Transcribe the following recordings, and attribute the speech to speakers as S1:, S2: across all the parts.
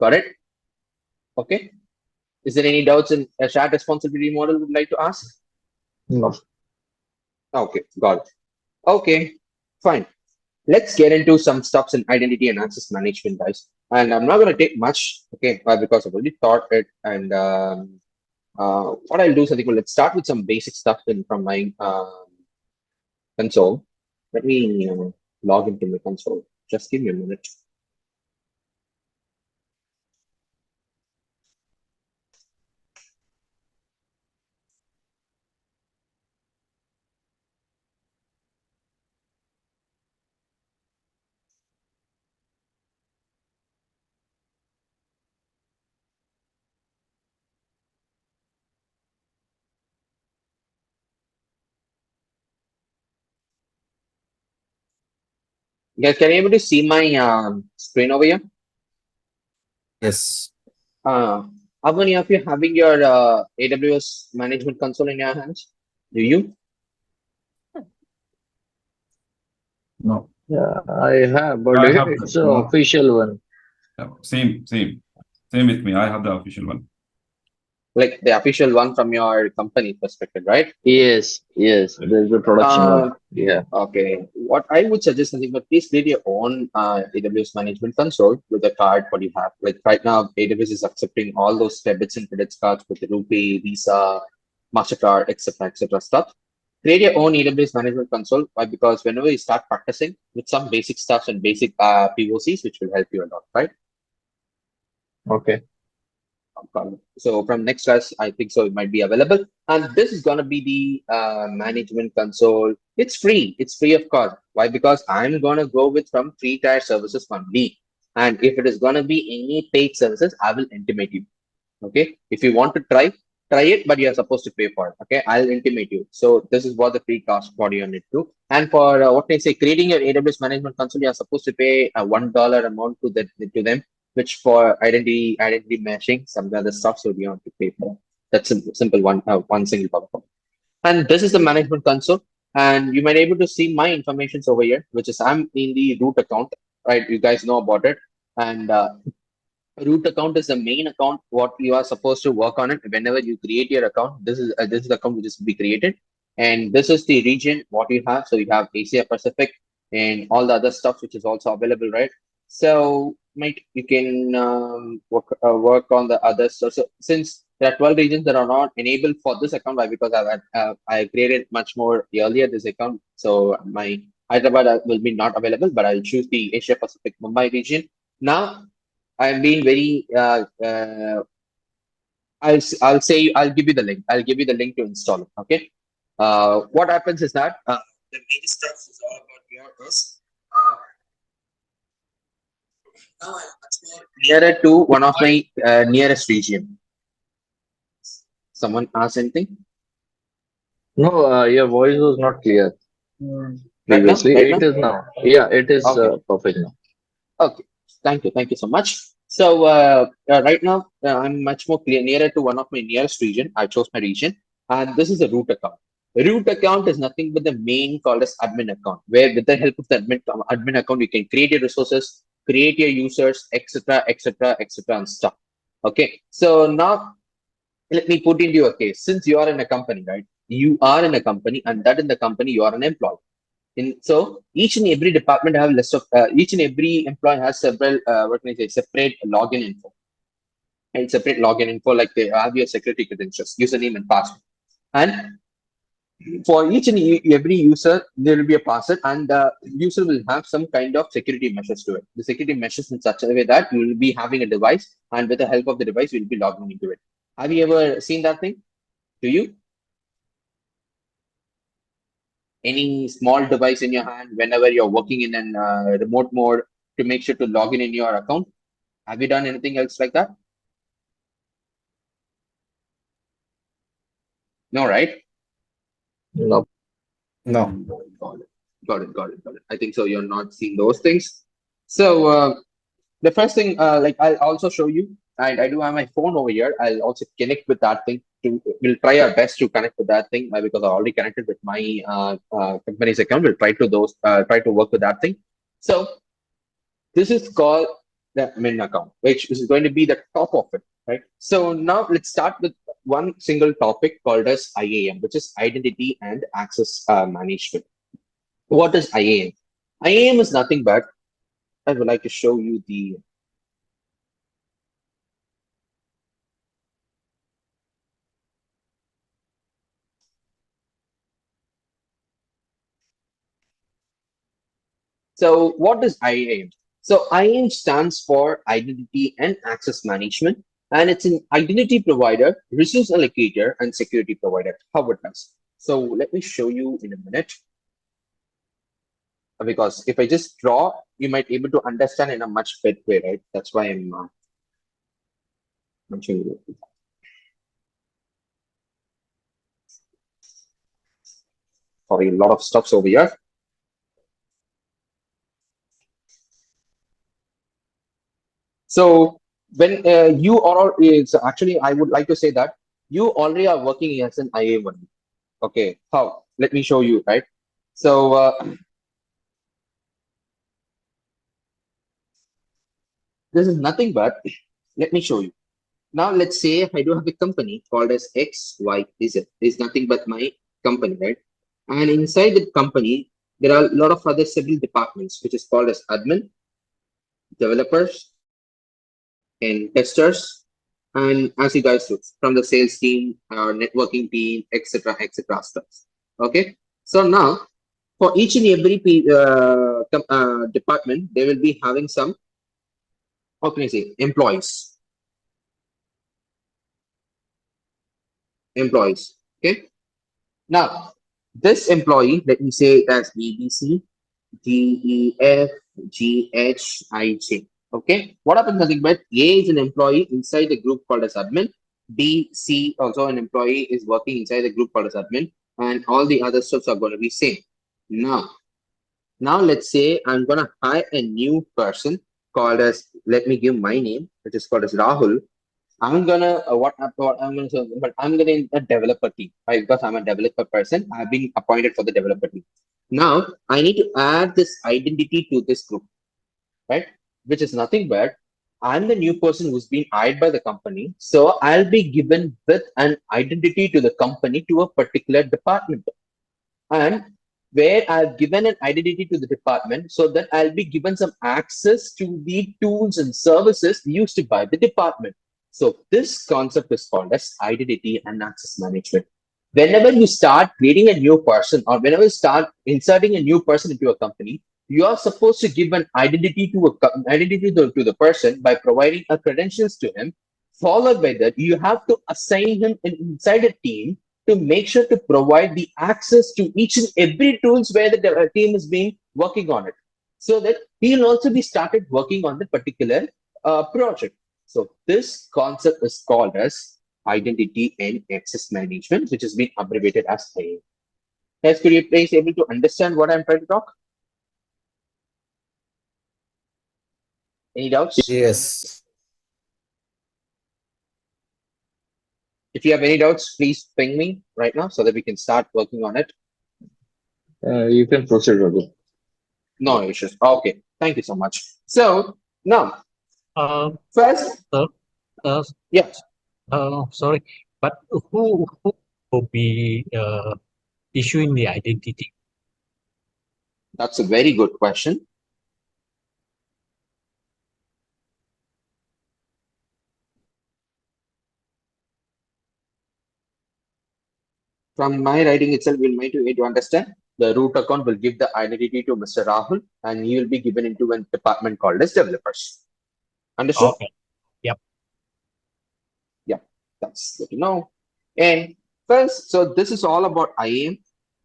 S1: Got it? Okay. Is there any doubts in a shared responsibility model would like to ask?
S2: No.
S1: Okay, got it. Okay, fine. Let's get into some stuffs in identity and access management, guys. And I'm not going to take much, okay, because I've already taught it. And what I'll do is, I think, well, let's start with some basic stuff from my console. Let me log into my console. Just give me a minute. Guys, can you able to see my screen over here?
S3: Yes.
S1: Uh, how many of you having your AWS management console in your hands? Do you?
S3: No.
S2: Yeah, I have, but
S3: I have
S2: it's an official one.
S3: Same with me. I have the official one.
S1: Like the official one from your company perspective, right?
S2: Yes, yes. There's a production one. Yeah.
S1: Okay. What I would suggest, I think, but please create your own AWS management console with the card what you have. Like right now, AWS is accepting all those debits and credits cards with the Rupee, Visa, Mastercard, etc., stuff. Create your own AWS management console. Why? Because whenever you start practicing with some basic stuff and basic POCs, which will help you a lot, right?
S2: Okay.
S1: So from next class, I think so it might be available. And this is going to be the management console. It's free. It's free of cost. Why? Because I'm going to go with from free tier services only. And if it is going to be any paid services, I will intimate you. Okay. If you want to try it, but you're supposed to pay for it. Okay. I'll intimate you. So this is what the free cost for you need to. And for what they say, creating your AWS management console, you're supposed to pay a $1 amount to them, which for identity meshing, some other stuff, so you have to pay for. That's simple one single power. And this is the management console. And you might able to see my informations over here, which is I'm in the root account, right? You guys know about it. And root account is the main account what you are supposed to work on it whenever you create your account. This is the account which is to be created, and this is the region what you have. So you have Asia Pacific and all the other stuff which is also available, right? So might you can work on the other stuff. So since there are 12 regions that are not enabled for this account, why? Because I created much more earlier this account, so my Hyderabad will be not available, but I'll choose the Asia Pacific Mumbai region. Now I'm being very I'll say I'll give you the link. I'll give you the link to install it. Okay. What happens is that the main stuff is all about here is now I'm much more nearer to one of my nearest region. Someone ask anything?
S2: No, your voice was not clear previously.
S1: Right
S2: It
S1: now?
S2: is now. Yeah, it is
S1: Okay.
S2: perfect now.
S1: Okay. Thank you. Thank you so much. So right now I'm much more nearer to one of my nearest region. I chose my region, and this is a root account. Root account is nothing but the main called as admin account, where with the help of the admin account, you can create your resources, create your users, etc., and stuff. Okay. So now let me put into your case. Since you are in a company, right? You are in a company, and that in the company you are an employee. So each and every department have list of each and every employee has several what can I say separate login info and separate login info, like they have your security credentials, username and password. And for each and every user, there will be a password, and the user will have some kind of security measures to it. The security measures in such a way that you will be having a device, and with the help of the device, you will be logging into it. Have you ever seen that thing? Do you? Any small device in your hand whenever you're working in an remote mode to make sure to log in your account? Have you done anything else like that? No, right?
S2: No.
S3: No.
S1: Got it. Got it. I think so. You're not seeing those things. So the first thing, like I'll also show you, and I do have my phone over here. I'll also connect with that thing. We'll try our best to connect with that thing because I already connected with my company's account. We'll try to work with that thing. So this is called the main account, which is going to be the top of it, right? So now let's start with one single topic called as IAM, which is Identity and Access Management. What is IAM? IAM is nothing but, I would like to show you the, so what is IAM? So IAM stands for Identity and Access Management, and it's an identity provider, resource allocator, and security provider. How it does. So let me show you in a minute, because if I just draw, you might be able to understand in a much better way, right? That's why I'm showing you. Sorry, a lot of stuffs over here. So when you are, it's actually, I would like to say that you already are working as an IA1. Okay, how? Let me show you, right? So this is nothing but, let me show you. Now let's say I do have a company called as XYZ. Is nothing but my company, right? And inside the company, there are a lot of other several departments, which is called as admin, developers, and testers, and as you guys do, from the sales team, networking team, etc., stuff. Okay. So now, for each and every department, they will be having some, how can I say, employees. Employees. Okay. Now, this employee, let me say it as ABC, DEF, GHIJ. Okay. What happens nothing but A is an employee inside the group called as admin. B, C also an employee is working inside the group called as admin, and all the other stuffs are going to be same. Now, let's say I'm gonna hire a new person called as, let me give my name, which is called as Rahul. I'm gonna what I'm gonna say, but I'm gonna in a developer team, right? Because I'm a developer person, I've been appointed for the developer team. Now I need to add this identity to this group, right? Which is nothing but I'm the new person who's been hired by the company, so I'll be given with an identity to the company to a particular department, and where I've given an identity to the department so that I'll be given some access to the tools and services used by the department. So this concept is called as identity and access management. Whenever you start creating a new person, or whenever you start inserting a new person into a company, you are supposed to give an identity to to the person by providing a credentials to him. Followed by that, you have to assign him inside a team to make sure to provide the access to each and every tools where the team is being working on it, so that he'll also be started working on the particular project. So this concept is called as identity and access management, which has been abbreviated as IAM. Guys, could you please able to understand what I'm trying to talk? Any doubts?
S4: Yes.
S1: If you have any doubts, please ping me right now so that we can start working on it.
S2: You can proceed, Raghul.
S1: No issues. Okay, thank you so much. So now,
S5: Uh,
S1: first,
S5: uh, uh,
S1: yes,
S5: Sorry, but who will be issuing the identity?
S1: that's a very good question. From my writing itself, we'll make you to understand. The root account will give the identity to Mr. Rahul, and he will be given into a department called as developers. Understood?
S5: Okay. Yep.
S1: Yeah, that's good to know. And first, so this is all about IAM,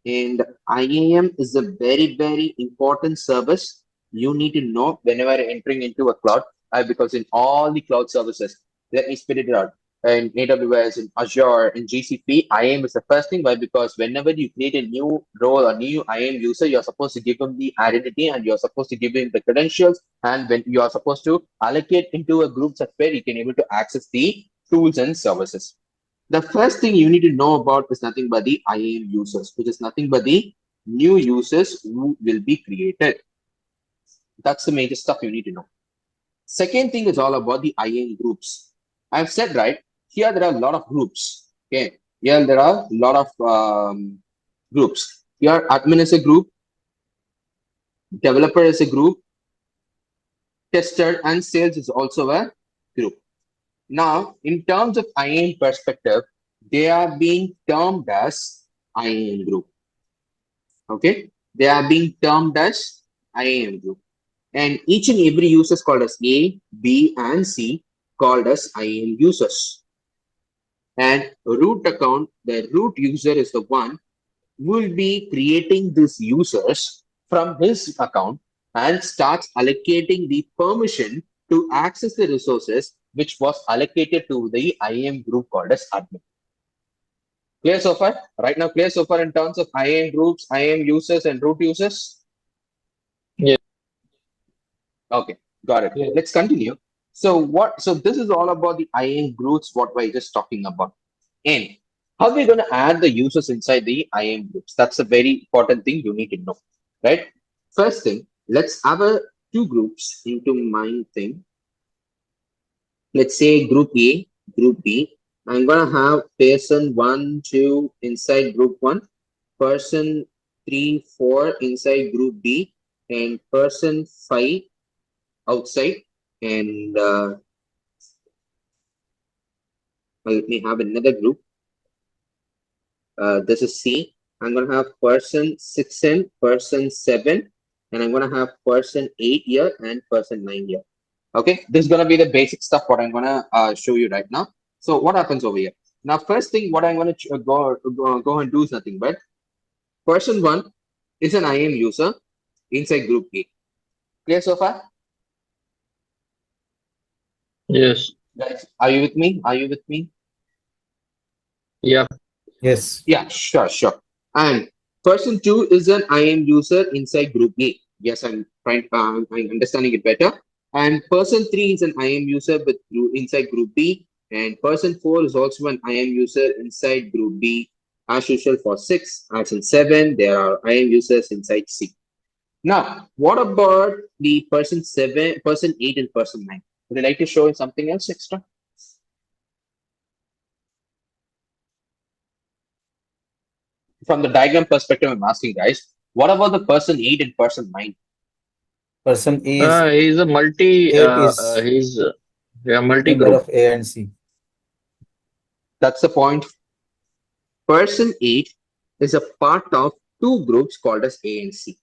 S1: and IAM is a very important service you need to know whenever entering into a cloud, because in all the cloud services, let me spit it out. In AWS, in Azure, in GCP, IAM is the first thing. Why? Because whenever you create a new role or new IAM user, you're supposed to give them the identity and you're supposed to give them the credentials. And when you are supposed to allocate into a group such where you can able to access the tools and services. The first thing you need to know about is nothing but the IAM users, which is nothing but the new users who will be created. That's the major stuff you need to know. Second thing is all about the IAM groups. I've said, right, here there are a lot of groups. Okay. Here there are a lot of groups. Here admin is a group, developer is a group, tester and sales is also a group. Now, in terms of IAM perspective, they are being termed as IAM group. Okay. They are being termed as IAM group. And each and every user is called as A, B, and C, called as IAM users. And root account, the root user is the one who will be creating these users from his account and starts allocating the permission to access the resources which was allocated to the IAM group called as admin. Clear so far? Right now, clear so far in terms of IAM groups, IAM users, and root users?
S2: Yeah.
S1: Okay, got it.
S2: Yeah.
S1: Let's continue. So this is all about the IAM groups, what we're just talking about. And how are we going to add the users inside the IAM groups? That's a very important thing you need to know, right? First thing, let's have two groups into my thing. Let's say group A, group B. I'm going to have person 1, 2 inside group 1, person 3, 4 inside group B, and person 5 outside. And let me have another group. This is C. I'm going to have person 6 and person 7. And I'm going to have person 8 here and person 9 here. Okay, this is going to be the basic stuff what I'm going to show you right now. So what happens over here? Now, first thing what I'm going to go and do is nothing but person 1 is an IAM user inside group A. Clear so far?
S2: Yes.
S1: Guys, are you with me? Are you with me?
S2: Yeah.
S5: Yes.
S1: Yeah, sure. And person 2 is an IAM user inside group A. Yes, I'm understanding it better. And person 3 is an IAM user inside group B. And person 4 is also an IAM user inside group B. As usual for 6, as in 7, there are IAM users inside C. Now, what about the person 7, person 8, and person 9? Would you like to show something else extra? From the diagram perspective, I'm asking guys, what about the person 8 and person 9?
S4: Person A is
S2: He's a multi.
S4: 8 is
S2: He's yeah, multi
S4: member
S2: group.
S4: of A and C.
S1: That's the point. Person 8 is a part of two groups called as A and C.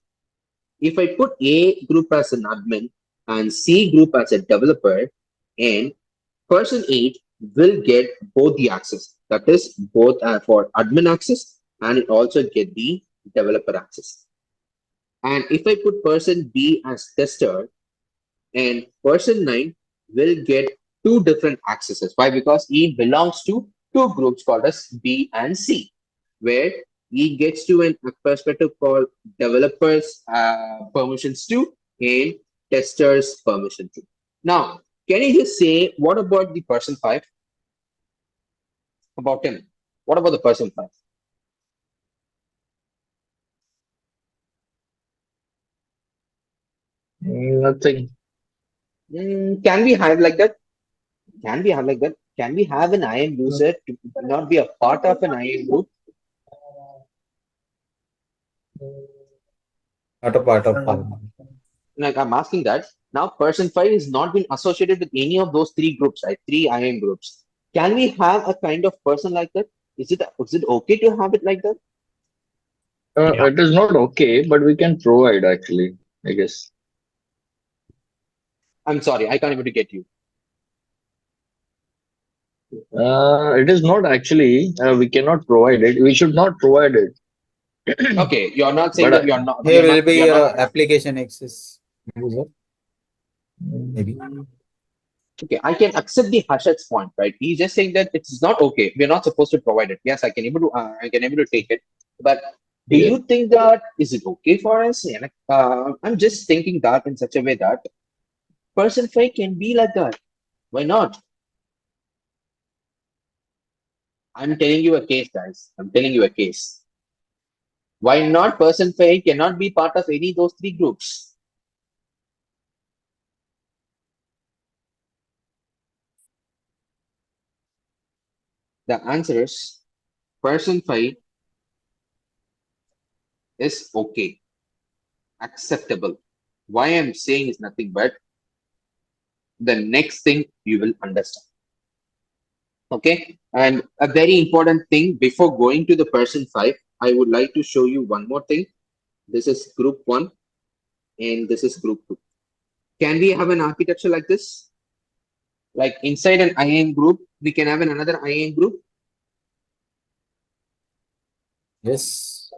S1: If I put A group as an admin and C group as a developer, and person 8 will get both the access. That is both for admin access and it also get the developer access. And if I put person B as tester, and person 9 will get two different accesses. Why? Because he belongs to two groups called as B and C, where he gets to a perspective called developers permissions to and testers permission to. Now, can you just say what about the person 5? About him. What about the person 5?
S2: Nothing.
S1: Can we have like that? Can we have like that? Can we have an IAM user to not be a part of an IAM group?
S4: Not a part of Parliament.
S1: Like I'm asking that. Now, person 5 is not been associated with any of those three groups, right? Three IAM groups. Can we have a kind of person like that? Is it okay to have it like that?
S5: Yeah.
S2: It is not okay, but we can provide actually, I guess.
S1: I'm sorry, I can't able to get you.
S2: It is not actually. We cannot provide it. We should not provide it.
S1: Okay, you're not saying
S2: But
S1: that you're not
S4: Here
S1: you're not
S4: will be
S1: you're not
S4: application access user, maybe.
S1: okay. I can accept the Harshad's point, right? He's just saying that it's not okay. We're not supposed to provide it. Yes, I can able to take it, but do
S2: yeah,
S1: you think that is it okay for us? Yeah, like, I'm just thinking that in such a way that person 5 can be like that. Why not? I'm telling you a case, guys. I'm telling you a case. Why not person 5 cannot be part of any of those three groups? The answer is person 5 is okay, acceptable. Why I'm saying is nothing but the next thing you will understand. Okay. And a very important thing before going to the person 5, I would like to show you one more thing. This is group 1 and this is group 2. Can we have an architecture like this? Like inside an IAM group, we can have another IAM group.
S4: Yes.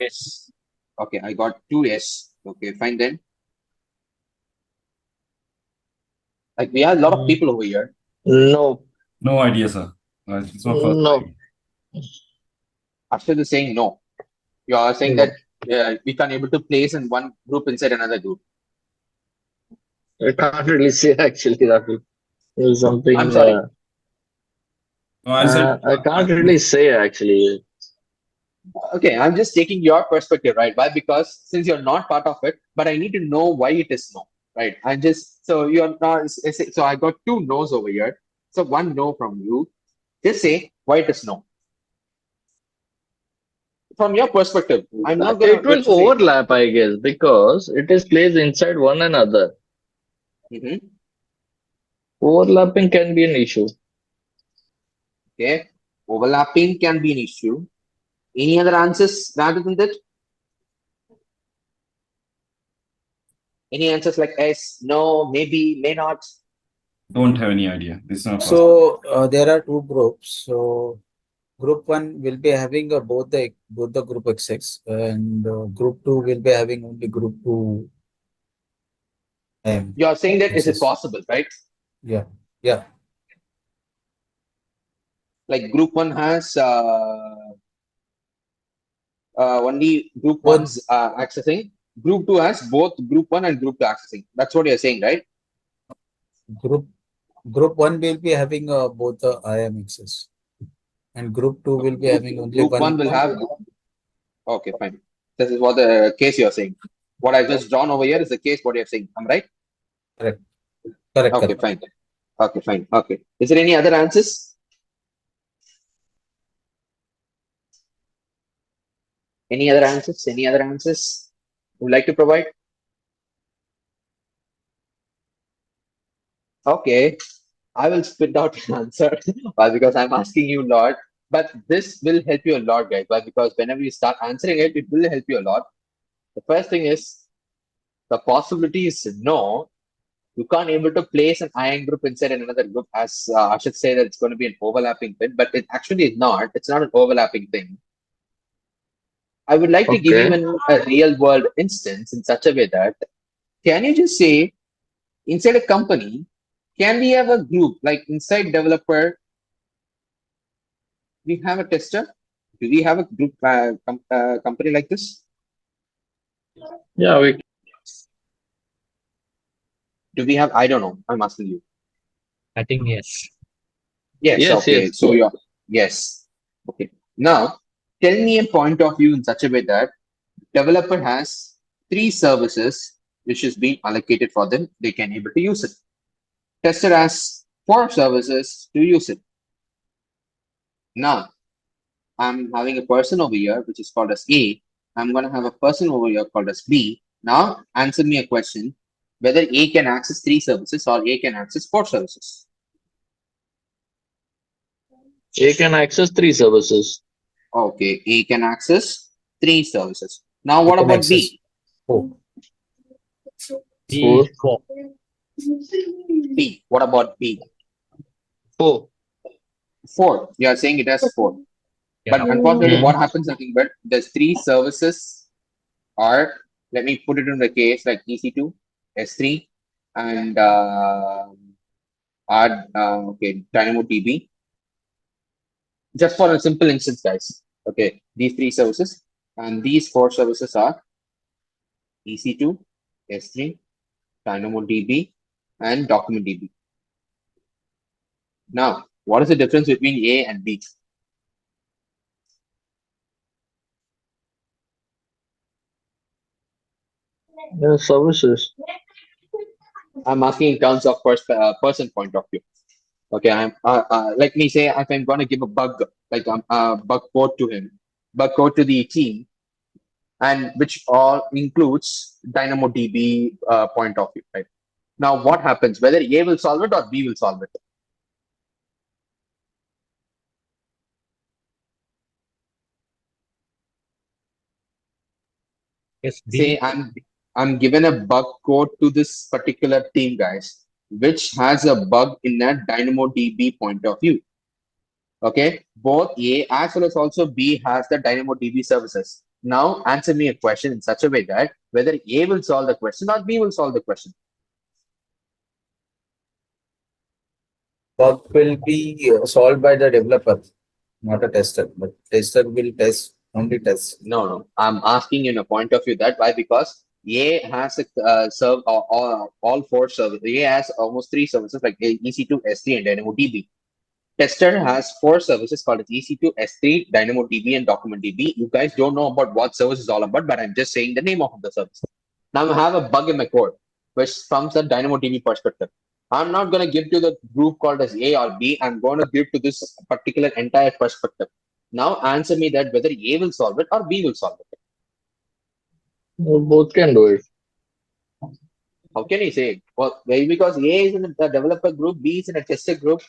S1: Yes. Okay, I got 2 yes. Okay, fine then. Like we have a lot of people over here.
S2: No,
S3: No idea, sir. It's my first
S2: no,
S3: time.
S1: After the saying no, you are saying
S2: no.
S1: that we can't able to place in one group inside another group.
S2: I can't really say actually, Raghul. There's
S1: I'm
S2: something
S1: sorry.
S3: No, I said
S2: I can't really say actually.
S1: Okay, I'm just taking your perspective, right? Why? Because since you're not part of it, but I need to know why it is no, right? I'm just so you're not. So I got 2 no's over here. So 1 no from you. Just say why it is no. From your perspective, I'm not
S2: It
S1: gonna
S2: will
S1: let's say.
S2: overlap, I guess, because it is placed inside one another.
S1: Mhm.
S2: Overlapping can be an issue.
S1: Okay, overlapping can be an issue. Any other answers rather than that? Any answers like yes, no, maybe, may not?
S3: don't have any idea. This is my first.
S4: So there are two groups. So group one will be having both the group access, and group two will be having only group two
S1: You're saying that is it
S4: access.
S1: possible, right?
S4: Yeah. Yeah.
S1: Like group 1 has only group
S4: Both
S1: one's accessing. Group 2 has both group 1 and group 2 accessing. That's what you're saying, right?
S4: group group one will be having both the IAM access, and group two will be having only
S1: Group 1
S4: one.
S1: will have. Okay, fine. This is what the case you're saying. What I just drawn over here is the case what you're saying. I'm right?
S4: Correct. Correct.
S1: Okay,
S4: Correct.
S1: fine. Okay, fine. Okay. Is there any other answers? Any other answers? Any other answers? Would like to provide? Okay. I will spit out an answer. Why? Because I'm asking you a lot. But this will help you a lot, guys. Why? Because whenever you start answering it, it will help you a lot. The first thing is the possibility is no. You can't able to place an ion group inside another group as I should say that it's going to be an overlapping thing, but it actually is not. It's not an overlapping thing. I would like to give you
S2: Okay.
S1: a real world instance in such a way that can you just say inside a company, can we have a group like inside developer, we have a tester? Do we have a group company like this?
S2: Yeah, we
S1: Do we have? I don't know. I'm asking you.
S5: I think yes.
S1: Yes.
S2: yes,
S1: Okay.
S2: yes.
S1: So you're yes. Okay. Now tell me a point of view in such a way that developer has 3 services which is being allocated for them. They can able to use it. Tester has 4 services to use it. Now I'm having a person over here which is called as A. I'm going to have a person over here called as B. Now answer me a question whether A can access 3 services or A can access 4 services.
S2: A can access 3 services.
S1: Okay, A can access 3 services. Now
S4: You
S1: what
S4: can
S1: about
S4: access
S1: B?
S4: four.
S2: Four.
S5: Four.
S1: B. What about B?
S2: 4.
S1: 4. You are saying it has 4.
S5: Yeah.
S1: But unfortunately,
S2: Hmm.
S1: what happens, nothing but there's 3 services are, let me put it in the case like EC2, S3, and okay, DynamoDB. Just for a simple instance, guys. Okay, these 3 services and these 4 services are EC2, S3, DynamoDB, and DocumentDB. Now, what is the difference between A and B?
S2: Yeah, services.
S1: I'm asking in terms of person point of view. Okay, I'm let me say if I'm going to give a bug, like bug code to him, bug code to the team, and which all includes DynamoDB point of view, right? Now, what happens? Whether A will solve it or B will solve it.
S5: Yes,
S1: Say
S5: B.
S1: I'm given a bug code to this particular team, guys, which has a bug in a DynamoDB point of view. Okay, both A as well as also B has the DynamoDB services. Now answer me a question in such a way that whether A will solve the question or B will solve the question.
S4: Bug will be solved by the developer, not a tester, but tester will test, only test.
S1: No. I'm asking in a point of view that why? Because A has a serve all four services. A has almost three services like EC2, S3, and DynamoDB. Tester has four services called as EC2, S3, DynamoDB, and DocumentDB. You guys don't know about what service is all about, but I'm just saying the name of the service. Now I have a bug in my code, which from the DynamoDB perspective. I'm not going to give to the group called as A or B. I'm going to give to this particular entire perspective. Now answer me that whether A will solve it or B will solve it.
S2: Both can do it.
S1: How can you say? Well, because A is in the developer group, B is in a tester group.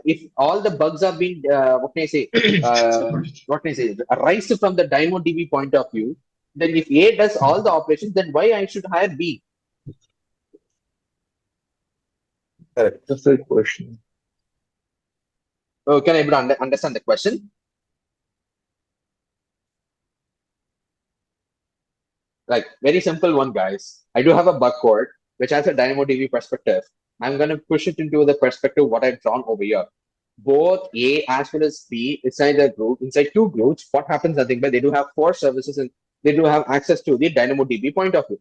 S1: If all the bugs are being, what can I say? What can I say? Arise from the DynamoDB point of view, then if A does all the operations, then why I should hire B?
S4: Correct.
S2: That's a good question.
S1: Oh, can I understand the question? Like very simple one, guys. I do have a bug code which has a DynamoDB perspective. I'm gonna push it into the perspective what I've drawn over here. Both A as well as B inside the group, inside two groups. What happens? Nothing, but they do have four services and they do have access to the DynamoDB point of view.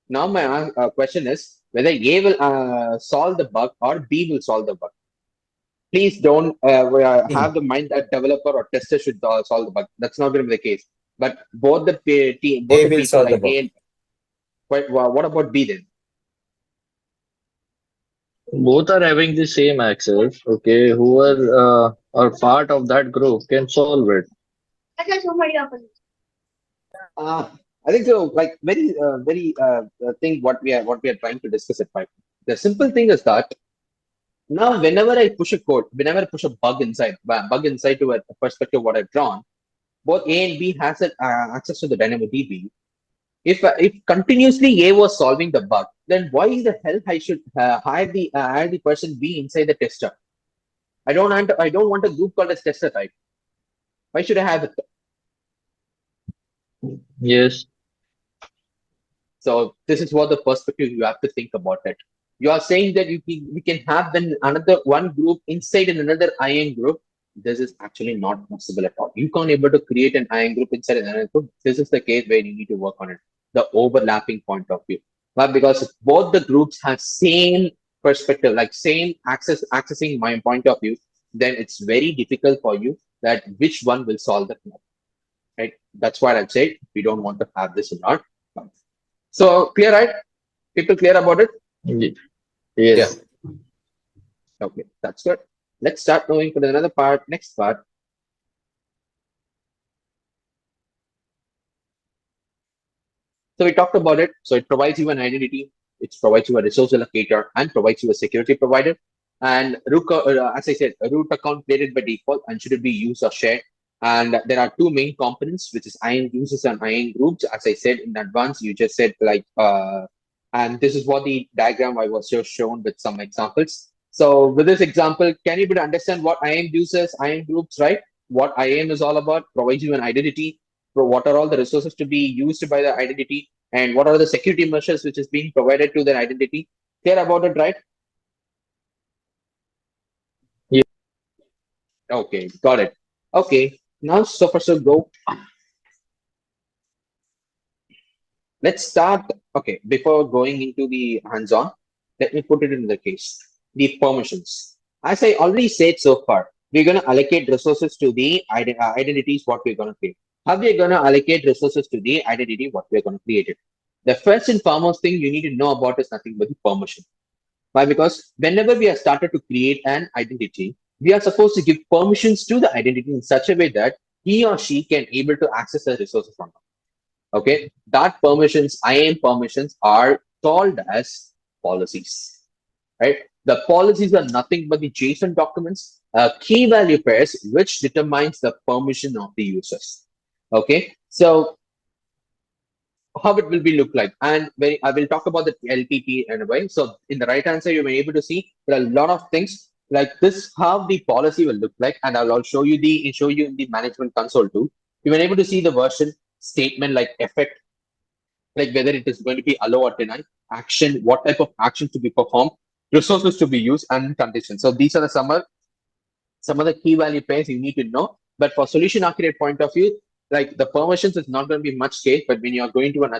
S1: Now my question is whether A will solve the bug or B will solve the bug. Please don't have the mind that developer or tester should solve the bug. That's not going to be the case. But both the team, both
S4: A
S1: the
S4: will
S1: people
S4: solve the
S1: like
S4: bug.
S1: A, what about B then?
S2: Both are having the same access. Okay, whoever are part of that group can solve it.
S1: Uh, I think so. Like very thing what we are trying to discuss it. Right. The simple thing is that now whenever I push a code, whenever I push a bug inside to a perspective what I've drawn, both A and B has access to the DynamoDB. If continuously A was solving the bug, then why the hell I should hire the person B inside the tester? I don't want a group called as tester type. Why should I have it?
S2: Yes.
S1: So this is what the perspective you have to think about it. You are saying that we can have then another one group inside in another IAM group. This is actually not possible at all. You can't able to create an IAM group inside another group. This is the case where you need to work on it. The overlapping point of view. But because both the groups have same perspective, like same accessing my point of view, then it's very difficult for you that which one will solve the problem. Right? That's what I've said. We don't want to have this or not. So clear, right? People clear about it?
S2: Ye-
S4: Yeah.
S2: Yes.
S1: Okay, that's good. Let's start moving to another part, next part. So we talked about it. So it provides you an identity, it provides you a resource allocator, and provides you a security provider. And as I said, a root account created by default and should it be used or shared. And there are two main components, which is IAM users and IAM groups. As I said in advance, you just said like, and this is what the diagram I was just shown with some examples. So with this example, can you better understand what IAM users, IAM groups, right? What IAM is all about, provides you an identity, what are all the resources to be used by the identity, and what are the security measures which is being provided to the identity. Clear about it, right?
S2: Ye-
S1: Okay, got it. Okay, now so first so go. Let's start. Okay, before going into the hands-on, let me put it in the case. The permissions. As I already said so far, we're going to allocate resources to the identities what we're going to create. How we're going to allocate resources to the identity what we're going to create it. The first and foremost thing you need to know about is nothing but the permission. Why? Because whenever we are started to create an identity, we are supposed to give permissions to the identity in such a way that he or she can able to access the resources from it. Okay, that permissions, IAM permissions, are called as policies, right? The policies are nothing but the JSON documents, key value pairs, which determines the permission of the users. Okay, so how it will be look like, and when I will talk about the LTP in a way. So in the right hand side, you may be able to see there are a lot of things like this, how the policy will look like, and I'll show you in the management console too. You may be able to see the version statement like effect, like whether it is going to be allow or deny, action, what type of action to be performed, resources to be used, and conditions. So these are the some of the key value pairs you need to know. But for solution architect point of view, like the permissions is not going to be much case, but when you are going to an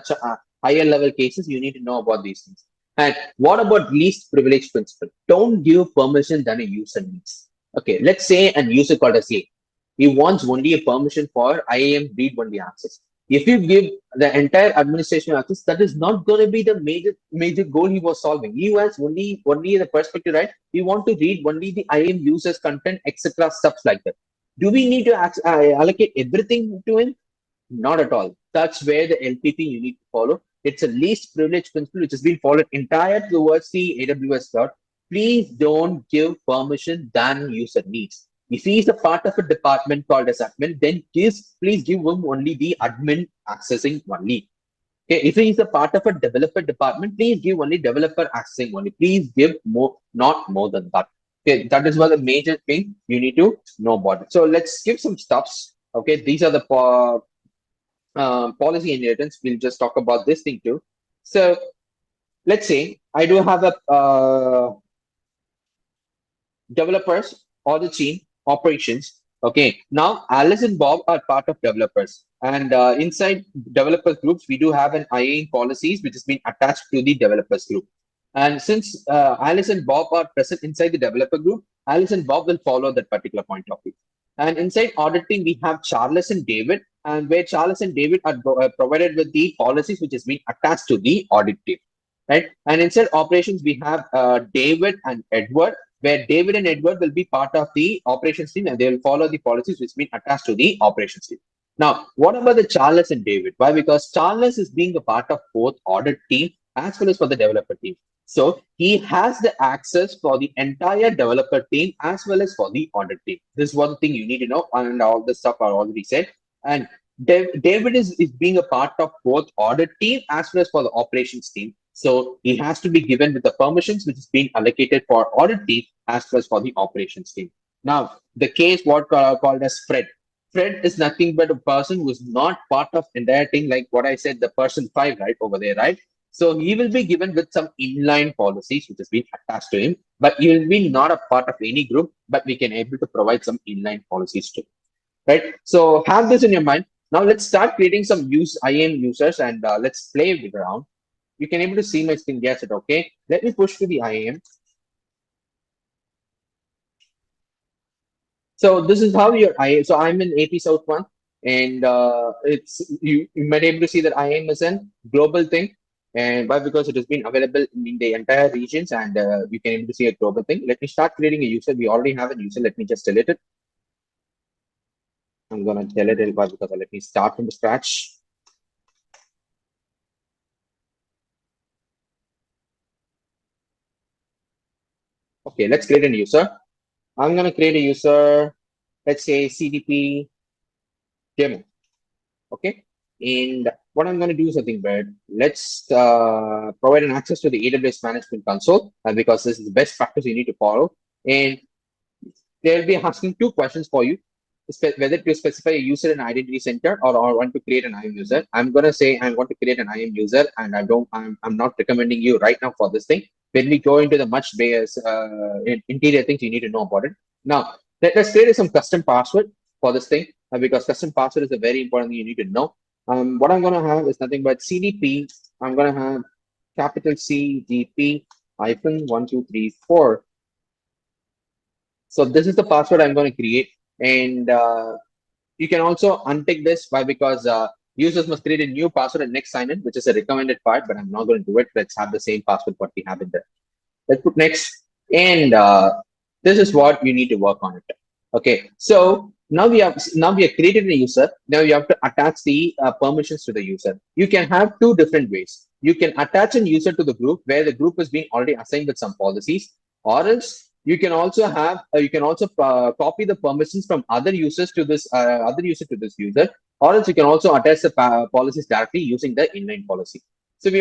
S1: higher level cases, you need to know about these things. And what about least privilege principle? Don't give permission than a user needs. Okay, let's say an user called as A. He wants only a permission for IAM read only access. If you give the entire administration access, that is not going to be the major goal he was solving. He was only the perspective, right? We want to read only the IAM users content, etc. Stuff like that. Do we need to allocate everything to him? Not at all. That's where the LPP you need to follow. It's a least privilege principle which has been followed entire towards the AWS cloud. Please don't give permission than user needs. If he is a part of a department called as admin, then please give him only the admin accessing only. Okay, if he is a part of a developer department, please give only developer accessing only. Please give more, not more than that. Okay, that is what the major thing you need to know about it. So let's give some stuffs. Okay, these are the policy inheritance. We'll just talk about this thing too. So let's say I do have a developers or the team operations. Okay, now Alice and Bob are part of developers, and inside developers groups, we do have an IAM policies which has been attached to the developers group. And since Alice and Bob are present inside the developer group, Alice and Bob will follow that particular point of view. And inside auditing, we have Charles and David, and where Charles and David are provided with the policies which has been attached to the audit team, right? And inside operations, we have David and Edward, where David and Edward will be part of the operations team and they will follow the policies which have been attached to the operations team. Now, what about the Charles and David? Why? Because Charles is being a part of both audit team as well as for the developer team. So he has the access for the entire developer team as well as for the audit team. This is one thing you need to know, and all the stuff are already said. And David is being a part of both audit team as well as for the operations team. So he has to be given with the permissions which is being allocated for audit team as well as for the operations team. Now, the case what called as Fred. Fred is nothing but a person who is not part of entire thing, like what I said, the person 5 right over there, right? So he will be given with some inline policies which has been attached to him, but he will be not a part of any group, but we can able to provide some inline policies too, right? So have this in your mind. Now let's start creating some IAM users and let's play with around. You can able to see my screen. Yes, it okay. Let me push to the IAM. So this is how your IAM. So I'm in AP South 1, and it's you might able to see that IAM is a global thing. And why? Because it has been available in the entire regions, and you can able to see a global thing. Let me start creating a user. We already have a user. Let me just delete it. I'm gonna delete it because let me start from the scratch. Okay, let's create a user. I'm gonna create a user. Let's say CDP demo. Okay, and what I'm going to do is something bad. Let's provide an access to the AWS management console, and because this is the best practice you need to follow, and they'll be asking 2 questions for you, whether to specify a user and identity center or want to create an IAM user. I'm going to say I want to create an IAM user, and I'm not recommending you right now for this thing. When we go into the much interior things, you need to know about it. Now, let's create some custom password for this thing, because custom password is a very important thing you need to know. What I'm going to have is nothing but CDP. I'm going to have capital CDP hyphen 1234. So this is the password I'm going to create, and you can also untick this. Why? Because users must create a new password and next sign in, which is a recommended part, but I'm not going to do it. Let's have the same password what we have in there. Let's put next. And this is what you need to work on it. Okay. So now we have created a user. Now you have to attach the permissions to the user. You can have two different ways. You can attach a user to the group where the group is being already assigned with some policies, or else you can also copy the permissions from other users to this other user to this user, or else you can also attach the policies directly using the inline policy. So we